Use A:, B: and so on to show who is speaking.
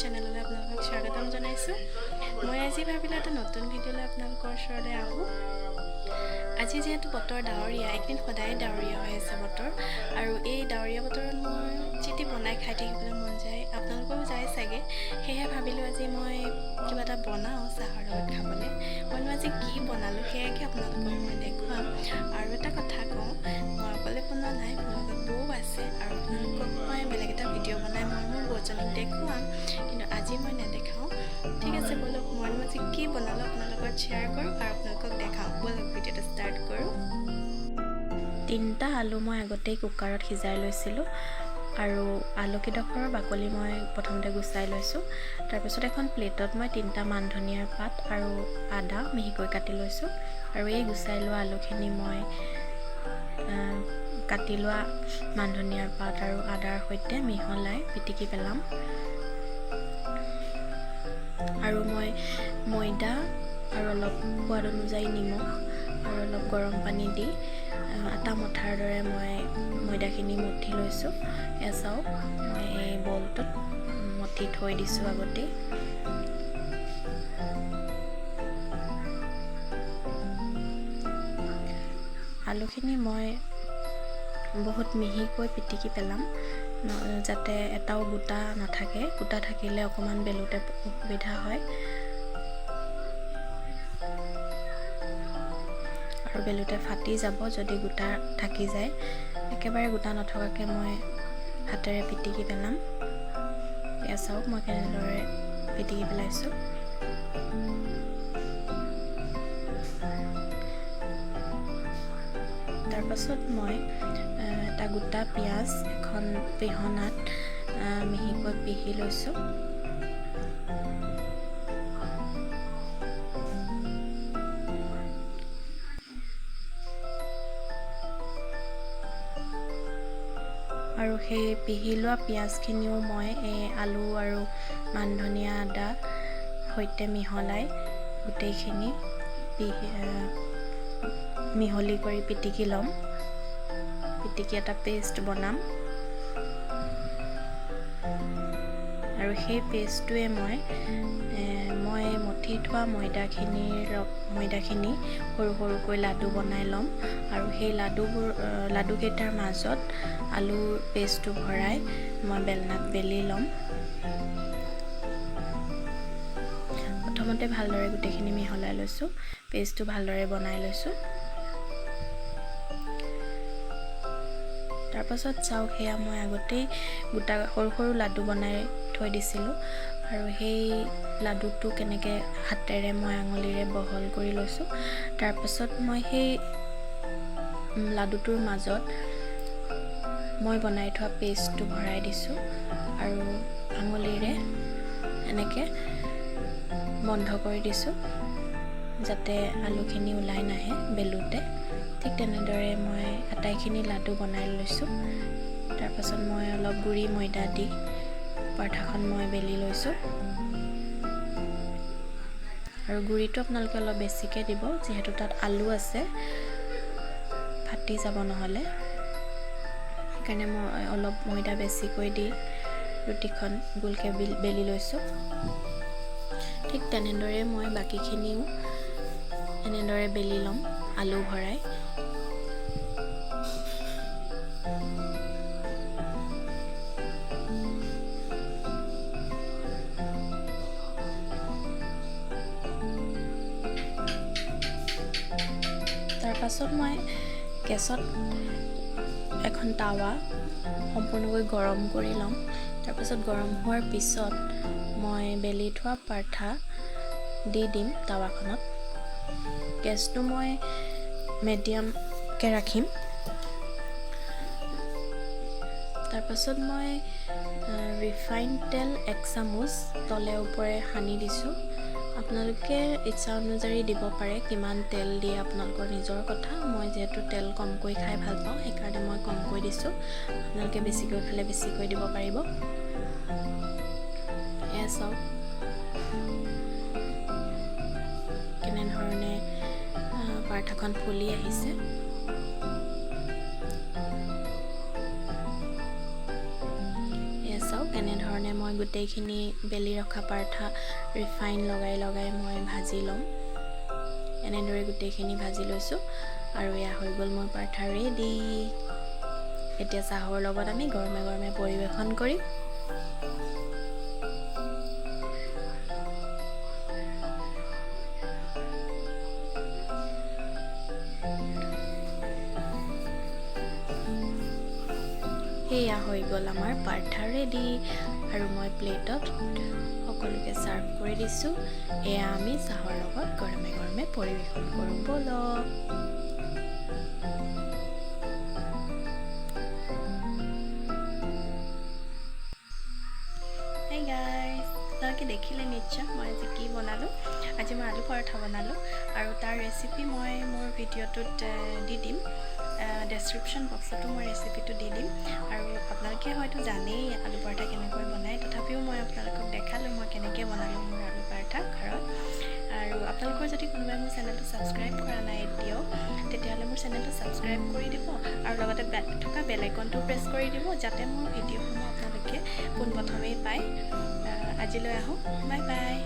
A: চেনেললৈ আপোনালোকক স্বাগতম জনাইছোঁ। মই আজি ভাবিলোঁ এটা নতুন ভিডিঅ'লৈ আপোনালোকৰ ওচৰলৈ আহোঁ। আজি যিহেতু বতৰ ডাৱৰীয়া, একদিন সদায় ডাৱৰীয়া হৈ আছে বতৰ, আৰু এই ডাৱৰীয়া বতৰত মই যিটি বনাই খাই থাকিবলৈ মন যায়, আপোনালোকৰো যায় চাগে। সেয়েহে ভাবিলোঁ আজি মই কিবা এটা বনাওঁ চাহৰ লগত খাবলৈ। মইনো আজি কি বনালোঁ সেয়াকে আপোনালোকক মই দেখুৱাম। আৰু এটা কথা কওঁ, মই অকলে বনোৱা নাই, মোৰ লগত বৌ আছে, আৰু আপোনালোকক মই বেলেগ এটা ভিডিঅ' বনাই মই মোৰ বৌজনীক দেখুৱাম, কিন্তু আজি মই নেদেখাওঁ। ঠিক আছে, ব'লক মইনো আজি কি বনালোঁ আপোনালোকৰ লগত শ্বেয়াৰ কৰোঁ আৰু আপোনালোকক দেখাওঁ। ব'লক ভিডিঅ'টো ষ্টাৰ্ট কৰোঁ। 3টা আলু মই আগতেই কুকাৰত সিজাই লৈছিলোঁ, আৰু আলুকেইডোখৰৰ বাকলি মই প্ৰথমতে গুচাই লৈছোঁ। তাৰপিছত এখন প্লেটত মই 3টা মান ধনিয়াৰ পাত আৰু আদা মিহিকৈ কাটি লৈছোঁ, আৰু এই গুচাই লোৱা আলুখিনি মই কাটি লোৱা মান ধনিয়াৰ পাত আৰু আদাৰ সৈতে মিহলাই পিটিকি পেলাম। আৰু মই ময়দা আৰু অলপ সোৱাদ অনুযায়ী নিমখ আৰু অলপ গৰম পানী দি আটা মঠাৰ দৰে মই ময়দাখিনি মঠি লৈছোঁ। এয়া চাওক, মই এই বলটোত মঠি থৈ দিছোঁ আগতেই। আলুখিনি মই বহুত মিহিকৈ পিটিকি পেলাম, যাতে এটাও গোটা নাথাকে। গোটা থাকিলে অকণমান বেলোতে অসুবিধা হয়, আৰু বেলোতে ফাটি যাব যদি গোটা থাকি যায়। একেবাৰে গোটা নথকাকৈ মই হাতেৰে পিটিকি পেলাম। এয়া চাওক, মই কেনেদৰে পিটিকি পেলাইছোঁ। তাৰপাছত মই এটা গোটা পিঁয়াজ এখন পিহনাত মিহিকৈ পিহি লৈছোঁ। আৰু সেই পিহি লোৱা পিঁয়াজখিনিও মই এই আলু আৰু মান ধনিয়া আদা সৈতে মিহলাই গোটেইখিনি মিহলি কৰি পিটিকি ল'ম। পিটিকি এটা পেষ্ট বনাম, আৰু সেই পেষ্টটোৱে মই মঠি থোৱা ময়দাখিনি সৰু সৰুকৈ লাডু বনাই ল'ম, আৰু সেই লাডুকেইটাৰ মাজত আলুৰ পেষ্টটো ভৰাই মই বেলনাত বেলি ল'ম। প্ৰথমতে ভালদৰে গোটেইখিনি মিহলাই লৈছোঁ, পেষ্টটো ভালদৰে বনাই লৈছোঁ। তাৰপাছত চাওক, সেয়া মই আগতেই গোটা সৰু সৰু লাডু বনাই থৈ দিছিলোঁ, আৰু সেই লাডুটো কেনেকৈ হাতেৰে মই আঙুলিৰে বহল কৰি লৈছোঁ। তাৰপাছত মই সেই লাডুটোৰ মাজত মই বনাই থোৱা পেষ্টটো ভৰাই দিছোঁ, আৰু আঙুলিৰে এনেকৈ বন্ধ কৰি দিছোঁ, যাতে আলুখিনি ওলাই নাহে বেলোতে। ঠিক তেনেদৰে মই আটাইখিনি লাডু বনাই লৈছোঁ। তাৰপাছত মই অলপ গুৰি ময়দা দি পাৰঠাখন মই বেলি লৈছোঁ, আৰু গুৰিটো আপোনালোকে অলপ বেছিকৈ দিব, যিহেতু তাত আলু আছে, ফাটি যাব নহ'লে। সেইকাৰণে মই অলপ ময়দা বেছিকৈ দি ৰুটিখন গোলকৈ বেলি লৈছোঁ। ঠিক তেনেদৰে মই বাকীখিনিও এনেদৰে বেলি ল'ম আলু ভৰাই। তাৰপাছত মই গেছত এখন টাৱা সম্পূৰ্ণকৈ গৰম কৰি ল'ম। তাৰপাছত গৰম হোৱাৰ পিছত মই বেলি থোৱা পাৰঠা দি দিম টাৱাখনত। গেছটো মই মিডিয়ামকৈ ৰাখিম। তাৰপাছত মই ৰিফাইন তেল 1 চামুচ তলে ওপৰে সানি দিছোঁ। আপোনালোকে ইচ্ছা অনুযায়ী দিব পাৰে, কিমান তেল দিয়ে আপোনালোকৰ নিজৰ কথা। মই যিহেতু তেল কমকৈ খাই ভাল পাওঁ, সেইকাৰণে মই কমকৈ দিছোঁ। আপোনালোকে বেছিকৈ খালে বেছিকৈ দিব পাৰিব। এয়া চাওক কেনেধৰণে পাৰঠাখন ফুলি আহিছে। এয়া চাওক, এনেধৰণে মই গোটেইখিনি বেলি ৰখা পাৰঠা ৰিফাইন লগাই মই ভাজি ল'ম। এনেদৰে গোটেইখিনি ভাজি লৈছোঁ আৰু এয়া হৈ গ'ল মোৰ পাৰঠা ৰেডি। এতিয়া চাহৰ লগত আমি গৰমে গৰমে পৰিৱেশন কৰিম। এয়া হৈ গ'ল আমাৰ পাৰঠা ৰেডি আৰু মই প্লেটত সকলোকে চাৰ্ভ কৰি দিছোঁ। এয়া আমি চাহৰ লগত গৰমে গৰমে পৰিৱেশন কৰোঁ ব'লক। হেই গাইজ, আপোনালোকে দেখিলে নিশ্চয় মই আজি কি বনালোঁ। আজি মই আলু পৰঠা বনালোঁ আৰু তাৰ ৰেচিপি মই মোৰ ভিডিঅ'টোত দি দিম। ডেছক্ৰিপশ্যন বক্সতো মই ৰেচিপিটো দি দিম আৰু আপোনালোকে হয়তো জানেই আলু পৰঠা কেনেকৈ বনায়, তথাপিও মই আপোনালোকক দেখালোঁ মই কেনেকৈ বনালোঁ মোৰ আলু পৰঠা ঘৰত। আৰু আপোনালোকৰ যদি কোনোবাই মোৰ চেনেলটো ছাবস্ক্ৰাইব কৰা নাই এতিয়াও, তেতিয়াহ'লে মোৰ চেনেলটো ছাবস্ক্ৰাইব কৰি দিব আৰু লগতে থকা বেল আইকনটো প্ৰেছ কৰি দিব, যাতে মোৰ ভিডিঅ'সমূহ আপোনালোকে পোনপ্ৰথমেই পায়। আজিলৈ আহোঁ, বাই বাই।